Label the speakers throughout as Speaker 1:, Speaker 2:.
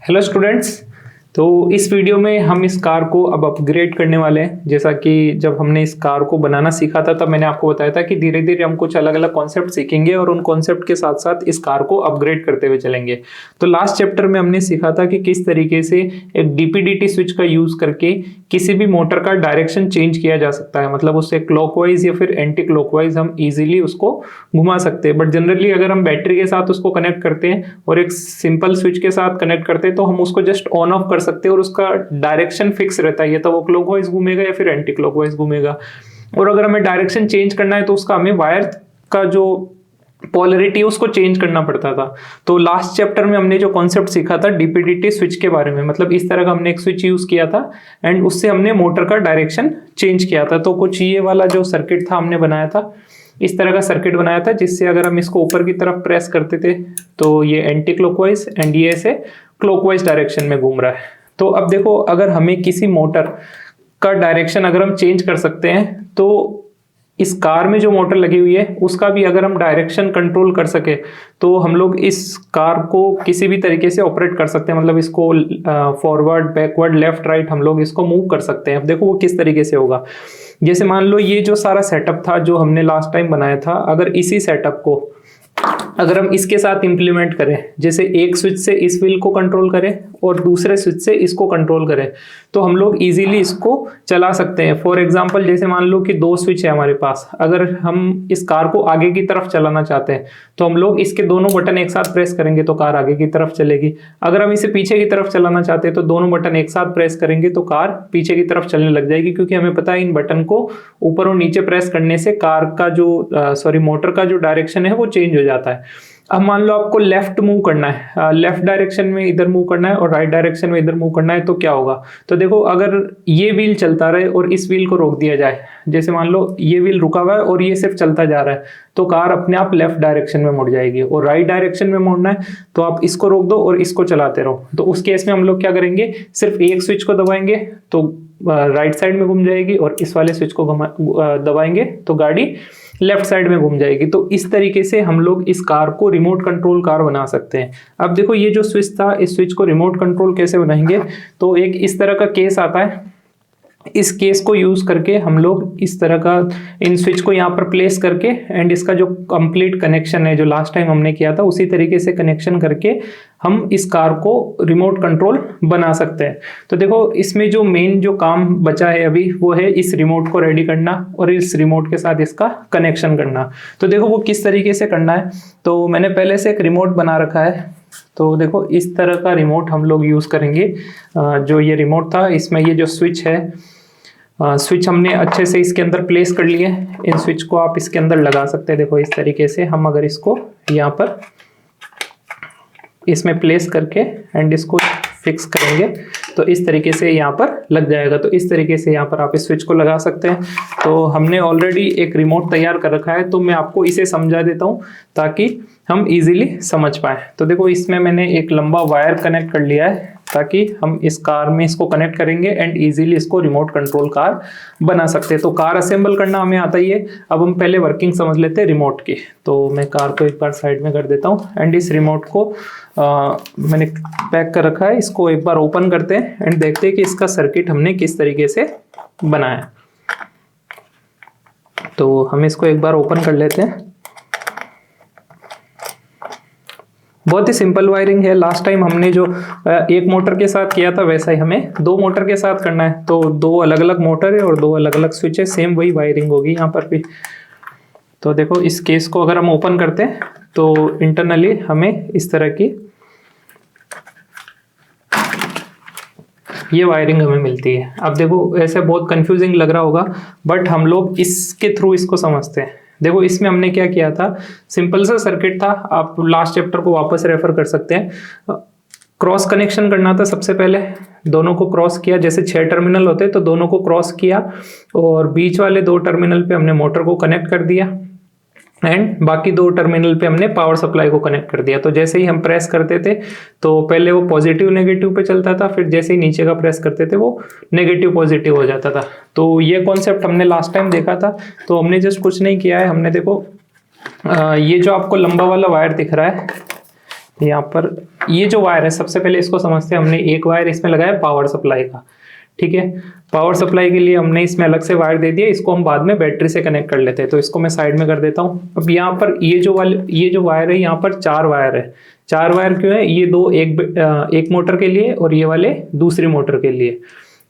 Speaker 1: Hello students. तो इस video में हम इस कार को अब अपग्रेड करने वाले हैं। जैसा कि जब हमने इस कार को बनाना सीखा था तब मैंने आपको बताया था कि धीरे धीरे हम कुछ अलग अलग कॉन्सेप्ट सीखेंगे और उन कॉन्सेप्ट के साथ साथ इस कार को अपग्रेड करते हुए चलेंगे। तो लास्ट चैप्टर में हमने सीखा था कि किस तरीके से एक डीपीडीटी स्विच का यूज करके किसी भी मोटर का डायरेक्शन चेंज किया जा सकता है, मतलब उससे क्लॉकवाइज या फिर एंटी क्लॉकवाइज हम इजीली उसको घुमा सकते हैं। बट जनरली अगर हम बैटरी के साथ उसको कनेक्ट करते हैं और एक सिंपल स्विच के साथ कनेक्ट करते हैं तो हम उसको जस्ट ऑन ऑफ कर सकते हैं और उसका डायरेक्शन फिक्स रहता है, या तो वो क्लॉकवाइज घूमेगा या फिर एंटी क्लॉकवाइज घूमेगा। और अगर हमें डायरेक्शन चेंज करना है तो उसका हमें वायर का जो पोलरिटी है उसको चेंज करना पड़ता था। तो लास्ट चैप्टर में हमने जो कॉन्सेप्ट सीखा था डीपीडीटी स्विच के बारे में, मतलब इस तरह का हमने एक स्विच यूज किया था एंड उससे हमने मोटर का डायरेक्शन चेंज किया था। तो कुछ ये वाला जो सर्किट था हमने बनाया था, इस तरह का सर्किट बनाया था जिससे अगर हम इसको ऊपर की तरफ प्रेस करते थे तो ये एंटी क्लॉकवाइज एंड ये ऐसे क्लॉकवाइज डायरेक्शन में घूम रहा है। तो अब देखो, अगर हमें किसी मोटर का डायरेक्शन अगर हम चेंज कर सकते हैं तो इस कार में जो मोटर लगी हुई है उसका भी अगर हम डायरेक्शन कंट्रोल कर सके तो हम लोग इस कार को किसी भी तरीके से ऑपरेट कर सकते हैं, मतलब इसको फॉरवर्ड बैकवर्ड लेफ्ट राइट हम लोग इसको मूव कर सकते हैं। अब देखो वो किस तरीके से होगा। जैसे मान लो ये जो सारा सेटअप था जो हमने लास्ट टाइम बनाया था, अगर इसी सेटअप को अगर हम इसके साथ इंप्लीमेंट करें, जैसे एक स्विच से इस व्हील को कंट्रोल करें और दूसरे स्विच से इसको कंट्रोल करें, तो हम लोग इजीली इसको चला सकते हैं। फॉर एग्जांपल जैसे मान लो कि दो स्विच है हमारे पास, अगर हम इस कार को आगे की तरफ चलाना चाहते हैं तो हम लोग इसके दोनों बटन एक साथ प्रेस करेंगे तो कार आगे की तरफ चलेगी। अगर हम इसे पीछे की तरफ चलाना चाहते हैं तो दोनों बटन एक साथ प्रेस करेंगे तो कार पीछे की तरफ चलने लग जाएगी, क्योंकि हमें पता है इन बटन को ऊपर और नीचे प्रेस करने से कार का जो मोटर का जो डायरेक्शन है वो चेंज हो जाता है। अब मान लो आपको लेफ्ट मूव करना है, लेफ्ट डायरेक्शन में इधर मूव करना है और राइट डायरेक्शन में इधर मूव करना है, तो क्या होगा। तो देखो, अगर ये व्हील चलता रहे और इस व्हील को रोक दिया जाए, जैसे मान लो ये व्हील रुका हुआ है और ये सिर्फ चलता जा रहा है, तो कार अपने आप लेफ्ट डायरेक्शन में मुड़ जाएगी। और राइट डायरेक्शन में मुड़ना है तो आप इसको रोक दो और इसको चलाते रहो। तो उस केस में हम लोग क्या करेंगे, सिर्फ एक स्विच को दबाएंगे तो राइट साइड में घूम जाएगी और इस वाले स्विच को दबाएंगे तो गाड़ी लेफ्ट साइड में घूम जाएगी। तो इस तरीके से हम लोग इस कार को रिमोट कंट्रोल कार बना सकते हैं। अब देखो, ये जो स्विच था, इस स्विच को रिमोट कंट्रोल कैसे बनाएंगे, तो एक इस तरह का केस आता है। इस केस को यूज करके हम लोग इस तरह का इन स्विच को यहाँ पर प्लेस करके एंड इसका जो कंप्लीट कनेक्शन है जो लास्ट टाइम हमने किया था उसी तरीके से कनेक्शन करके हम इस कार को रिमोट कंट्रोल बना सकते हैं। तो देखो, इसमें जो मेन जो काम बचा है अभी वो है इस रिमोट को रेडी करना और इस रिमोट के साथ इसका कनेक्शन करना। तो देखो वो किस तरीके से करना है। तो मैंने पहले से एक रिमोट बना रखा है। तो देखो, इस तरह का रिमोट हम लोग यूज करेंगे। जो ये रिमोट था इसमें ये जो स्विच है, स्विच हमने अच्छे से इसके अंदर प्लेस कर लिए। इन स्विच को आप इसके अंदर लगा सकते हैं। देखो इस तरीके से हम अगर इसको यहाँ पर इसमें प्लेस करके एंड इसको फिक्स करेंगे तो इस तरीके से यहाँ पर लग जाएगा। तो इस तरीके से यहाँ पर आप इस स्विच को लगा सकते हैं। तो हमने ऑलरेडी एक रिमोट तैयार कर रखा है, तो मैं आपको इसे समझा देता हूँ ताकि हम इजीली समझ पाए। तो देखो, इसमें मैंने एक लंबा वायर कनेक्ट कर लिया है ताकि हम इस कार में इसको कनेक्ट करेंगे एंड इजीली इसको रिमोट कंट्रोल कार बना सकते हैं। तो कार असेंबल करना हमें आता ही है। अब हम पहले वर्किंग समझ लेते हैं रिमोट की। तो मैं कार को एक बार साइड में कर देता हूँ एंड इस रिमोट को मैंने पैक कर रखा है। इसको एक बार ओपन करते हैं एंड देखते हैं कि इसका सर्किट हमने किस तरीके से बनाया। तो हम इसको एक बार ओपन कर लेते हैं। बहुत ही सिंपल वायरिंग है। लास्ट टाइम हमने जो एक मोटर के साथ किया था वैसा ही हमें दो मोटर के साथ करना है। तो दो अलग अलग मोटर है और दो अलग अलग स्विच है, सेम वही वायरिंग होगी यहाँ पर भी। तो देखो, इस केस को अगर हम ओपन करते हैं तो इंटरनली हमें इस तरह की ये वायरिंग हमें मिलती है। अब देखो, ऐसे बहुत कंफ्यूजिंग लग रहा होगा बट हम लोग इसके थ्रू इसको समझते हैं। देखो, इसमें हमने क्या किया था, सिंपल सा सर्किट था। आप लास्ट चैप्टर को वापस रेफर कर सकते हैं। क्रॉस कनेक्शन करना था सबसे पहले। दोनों को क्रॉस किया, जैसे 6 टर्मिनल होते तो दोनों को क्रॉस किया और बीच वाले 2 टर्मिनल पे हमने मोटर को कनेक्ट कर दिया एंड बाकी 2 टर्मिनल पे हमने पावर सप्लाई को कनेक्ट कर दिया। तो जैसे ही हम प्रेस करते थे तो पहले वो पॉजिटिव नेगेटिव पे चलता था, फिर जैसे ही नीचे का प्रेस करते थे वो नेगेटिव पॉजिटिव हो जाता था। तो ये कॉन्सेप्ट हमने लास्ट टाइम देखा था। तो हमने जस्ट कुछ नहीं किया है, हमने देखो ये जो आपको लंबा वाला वायर दिख रहा है यहाँ पर ये जो वायर है, सबसे पहले इसको समझते हैं। हमने एक वायर इसमें लगाया पावर सप्लाई का, ठीक है। पावर सप्लाई के लिए हमने इसमें अलग से वायर दे दिया, इसको हम बाद में बैटरी से कनेक्ट कर लेते हैं। तो इसको मैं साइड में कर देता हूँ। अब यहाँ पर ये जो वायर है, यहाँ पर 4 वायर है। 4 वायर क्यों है? ये दो एक मोटर के लिए और ये वाले दूसरी मोटर के लिए।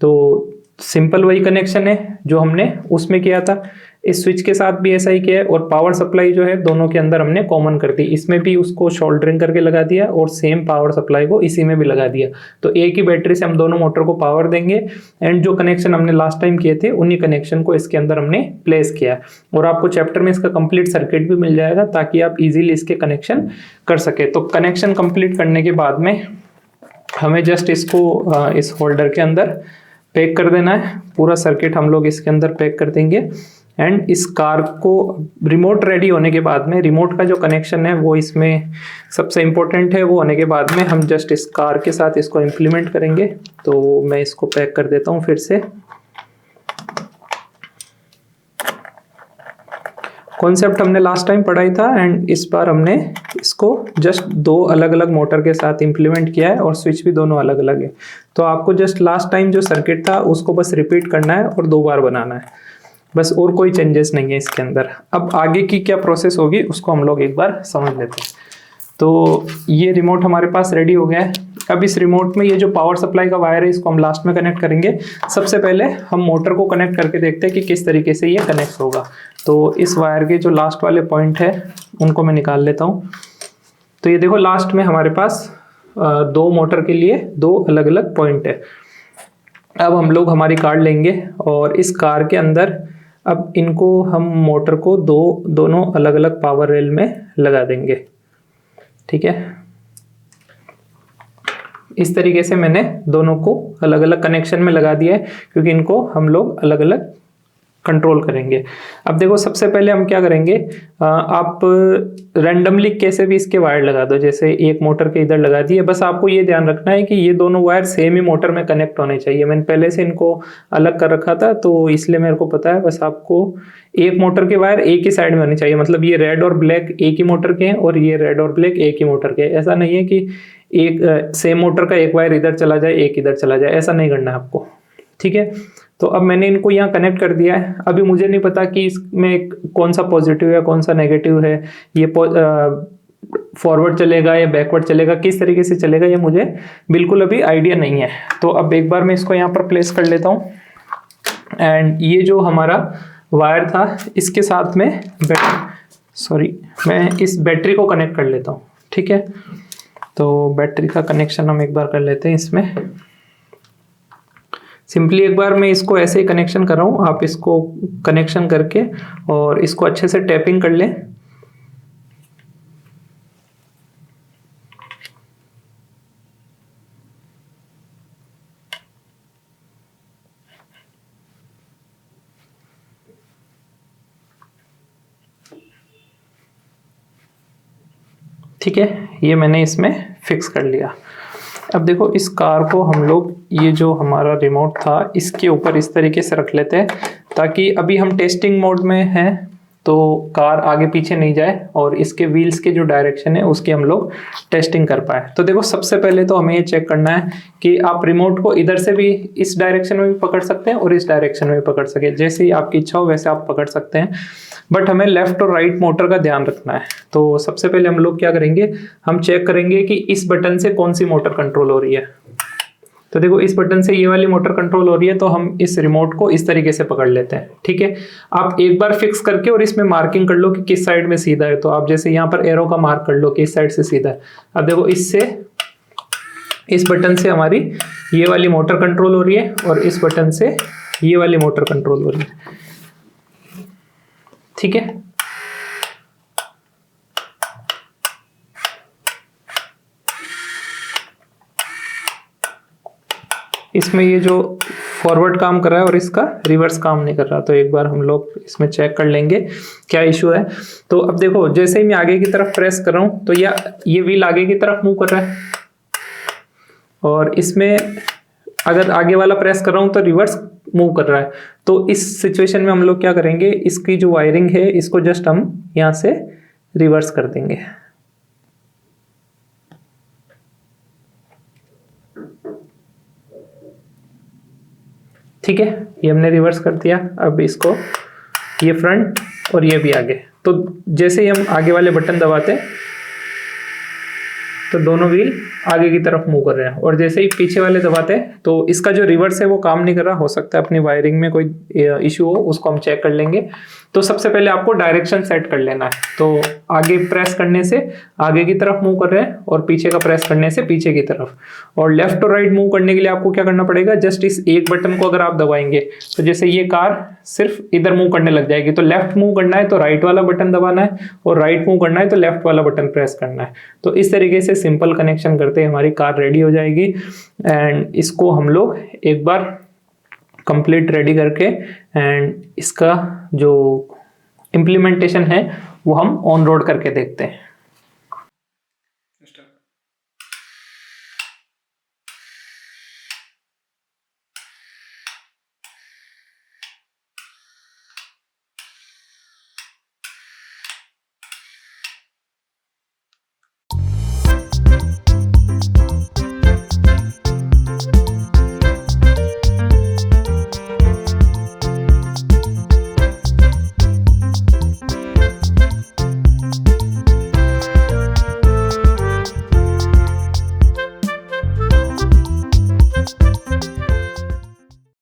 Speaker 1: तो सिंपल वही कनेक्शन है जो हमने उसमें किया था। इस स्विच के साथ भी ऐसा ही किया है, और पावर सप्लाई जो है दोनों के अंदर हमने कॉमन कर दी। इसमें भी उसको सोल्डरिंग करके लगा दिया और सेम पावर सप्लाई को इसी में भी लगा दिया। तो एक ही बैटरी से हम दोनों मोटर को पावर देंगे, एंड जो कनेक्शन हमने लास्ट टाइम किए थे उन्हीं कनेक्शन को इसके अंदर हमने प्लेस किया। और आपको चैप्टर में इसका कंप्लीट सर्किट भी मिल जाएगा ताकि आप इजीली इसके कनेक्शन कर सके। तो कनेक्शन कंप्लीट करने के बाद में हमें जस्ट इसको इस होल्डर के अंदर पैक कर देना है। पूरा सर्किट हम लोग इसके अंदर पैक कर देंगे। एंड इस कार को रिमोट रेडी होने के बाद में, रिमोट का जो कनेक्शन है वो इसमें सबसे इम्पोर्टेंट है, वो होने के बाद में हम जस्ट इस कार के साथ इसको इम्प्लीमेंट करेंगे। तो मैं इसको पैक कर देता हूँ फिर से। कॉन्सेप्ट हमने लास्ट टाइम पढ़ाई था, एंड इस बार हमने इसको जस्ट 2 अलग अलग मोटर के साथ इम्प्लीमेंट किया है, और स्विच भी दोनों अलग अलग है। तो आपको जस्ट लास्ट टाइम जो सर्किट था उसको बस रिपीट करना है और 2 बार बनाना है बस, और कोई चेंजेस नहीं है इसके अंदर। अब आगे की क्या प्रोसेस होगी उसको हम लोग एक बार समझ लेते हैं। तो ये रिमोट हमारे पास रेडी हो गया है। अब इस रिमोट में ये जो पावर सप्लाई का वायर है इसको हम लास्ट में कनेक्ट करेंगे। सबसे पहले हम मोटर को कनेक्ट करके देखते हैं कि किस तरीके से ये कनेक्ट होगा। तो इस वायर के जो लास्ट वाले पॉइंट है उनको मैं निकाल लेता हूँ। तो ये देखो, लास्ट में हमारे पास 2 मोटर के लिए 2 अलग अलग पॉइंट है। अब हम लोग हमारी कार लेंगे और इस कार के अंदर अब इनको हम मोटर को दोनों अलग अलग पावर रेल में लगा देंगे, ठीक है। इस तरीके से मैंने दोनों को अलग अलग कनेक्शन में लगा दिया है, क्योंकि इनको हम लोग अलग अलग कंट्रोल करेंगे। अब देखो, सबसे पहले हम क्या करेंगे, आप रैंडमली कैसे भी इसके वायर लगा दो। जैसे एक मोटर के इधर लगा दिए, बस आपको ये ध्यान रखना है कि ये दोनों वायर सेम ही मोटर में कनेक्ट होने चाहिए। मैंने पहले से इनको अलग कर रखा था तो इसलिए मेरे को पता है। बस आपको एक मोटर के वायर एक ही साइड में होने चाहिए। मतलब ये रेड और ब्लैक एक ही मोटर के हैं और ये रेड और ब्लैक एक ही मोटर के हैं। ऐसा नहीं है कि एक सेम मोटर का एक वायर इधर चला जाए एक इधर चला जाए, ऐसा नहीं करना है आपको, ठीक है। तो अब मैंने इनको यहाँ कनेक्ट कर दिया है। अभी मुझे नहीं पता कि इसमें कौन सा पॉजिटिव है कौन सा नेगेटिव है, ये फॉरवर्ड चलेगा या बैकवर्ड चलेगा, किस तरीके से चलेगा, ये मुझे बिल्कुल अभी आइडिया नहीं है। तो अब एक बार मैं इसको यहाँ पर प्लेस कर लेता हूँ। एंड ये जो हमारा वायर था इसके साथ में मैं इस बैटरी को कनेक्ट कर लेता हूँ, ठीक है। तो बैटरी का कनेक्शन हम एक बार कर लेते हैं इसमें। सिंपली एक बार मैं इसको ऐसे ही कनेक्शन कर रहा हूँ, आप इसको कनेक्शन करके और इसको अच्छे से टैपिंग कर लें। ठीक है, ये मैंने इसमें फिक्स कर लिया। अब देखो, इस कार को हम लोग ये जो हमारा रिमोट था इसके ऊपर इस तरीके से रख लेते हैं, ताकि अभी हम टेस्टिंग मोड में हैं तो कार आगे पीछे नहीं जाए और इसके व्हील्स के जो डायरेक्शन है उसकी हम लोग टेस्टिंग कर पाए। तो देखो, सबसे पहले तो हमें ये चेक करना है कि आप रिमोट को इधर से भी इस डायरेक्शन में भी पकड़ सकते हैं और इस डायरेक्शन में भी पकड़ सके, जैसे ही आपकी इच्छा हो वैसे आप पकड़ सकते हैं। बट हमें लेफ्ट और राइट मोटर का ध्यान रखना है। तो सबसे पहले हम लोग क्या करेंगे, हम चेक करेंगे कि इस बटन से कौन सी मोटर कंट्रोल हो रही है। तो देखो, इस बटन से ये वाली मोटर कंट्रोल हो रही है, तो हम इस रिमोट को इस तरीके से पकड़ लेते हैं, ठीक है। आप एक बार फिक्स करके और इसमें मार्किंग कर लो कि किस साइड में सीधा है। तो आप जैसे यहाँ पर एरो का मार्क कर लो कि इस साइड से सीधा है। अब देखो, इस बटन से हमारी ये वाली मोटर कंट्रोल हो रही है और इस बटन से ये वाली मोटर कंट्रोल हो रही है, ठीक है। इसमें ये जो फॉरवर्ड काम कर रहा है और इसका रिवर्स काम नहीं कर रहा, तो एक बार हम लोग इसमें चेक कर लेंगे क्या इशू है। तो अब देखो, जैसे ही मैं आगे की तरफ प्रेस कर रहा हूं तो ये व्हील आगे की तरफ मूव कर रहा है, और इसमें अगर आगे वाला प्रेस कर रहा हूं तो रिवर्स मूव कर रहा है। तो इस सिचुएशन में हम लोग क्या करेंगे, इसकी जो वायरिंग है इसको जस्ट हम यहाँ से रिवर्स कर देंगे। ठीक है, ये हमने रिवर्स कर दिया। अब इसको ये फ्रंट और ये भी आगे, तो जैसे ही हम आगे वाले बटन दबाते हैं तो दोनों व्हील आगे की तरफ मूव कर रहे हैं, और जैसे ही पीछे वाले दबाते हैं तो इसका जो रिवर्स है वो काम नहीं कर रहा। हो सकता है अपनी वायरिंग में कोई इशू हो, उसको हम चेक कर लेंगे। तो सबसे पहले आपको डायरेक्शन सेट कर लेना है। तो आगे प्रेस करने से आगे की तरफ मूव कर रहे हैं, और पीछे का प्रेस करने से पीछे की तरफ। और लेफ्ट और राइट मूव करने के लिए आपको क्या करना पड़ेगा, जस्ट इस एक बटन को अगर आप दबाएंगे तो जैसे ये कार सिर्फ इधर मूव करने लग जाएगी। तो लेफ्ट मूव करना है तो राइट वाला बटन दबाना है, और राइट मूव करना है तो लेफ्ट वाला बटन प्रेस करना है। तो इस तरीके से सिंपल कनेक्शन करते हैं हमारी कार रेडी हो जाएगी। एंड इसको हम लोग एक बार कंप्लीट रेडी करके एंड इसका जो इम्प्लीमेंटेशन है वो हम ऑन रोड करके देखते हैं।